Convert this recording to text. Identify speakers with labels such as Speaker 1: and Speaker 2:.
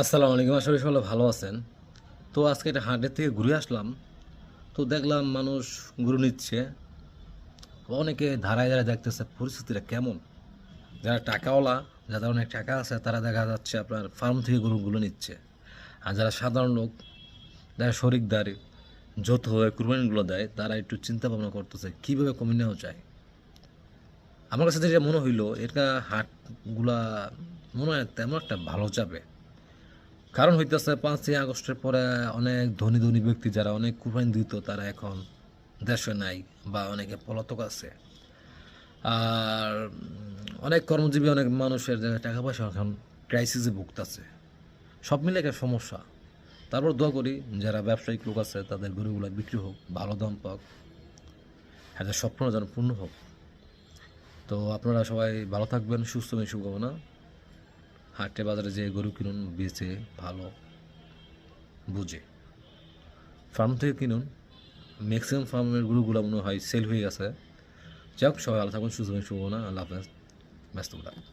Speaker 1: আসসালামু আলাইকুম। আসলে সবাই ভালো আছেন। তো আজকে একটা হাটের থেকে ঘুরে আসলাম। তো দেখলাম মানুষ গরু নিচ্ছে। অনেকে দাঁড়ায় দাঁড়ায় দেখতেছে পরিস্থিতিটা কেমন। যারা টাকাওয়ালা, যাদের অনেক টাকা আছে, তারা দেখা যাচ্ছে আপনার ফার্ম থেকে গরুগুলো নিচ্ছে। আর যারা সাধারণ লোক, যারা শরিকদার যৌথ হয়ে কুরবানিগুলো দেয়, তারা একটু চিন্তা ভাবনা করতেছে কীভাবে কমিয়ে নেওয়া যায়। আমার কাছে যেটা মনে হইলো, এটা হাটগুলা মনে হয় তেমন একটা ভালো যাবে। কারণ হইতেছে 5ই আগস্টের পরে অনেক ধনী ধনী ব্যক্তি যারা অনেক কুরবানি দিত তারা এখন দেশে নাই বা অনেকে পলাতক আছে। আর অনেক কর্মজীবী অনেক মানুষের জায়গায় টাকা পয়সা এখন ক্রাইসিসে ভুগতেছে। সব মিলে একটা সমস্যা। তারপর দোয়া করি যারা ব্যবসায়িক লোক আছে তাদের গরুগুলো বিক্রি হোক, ভালো দাম পাক, হাজার স্বপ্ন যেন পূর্ণ হোক। তো আপনারা সবাই ভালো থাকবেন, সুস্থ এবং শুভকামনা। হাটে বাজারে যে গরু কিনুন বেচে ভালো বুঝে, ফার্ম থেকে কিনুন। ম্যাক্সিমাম ফার্মের গরুগুলো মনে হয় সেল হয়ে গেছে। যাক, সবাই ভালো থাকুন, সুস্থ থাকুন, শুভ না, আল্লাহ হাফেজ, ব্যস্ত থাকুন।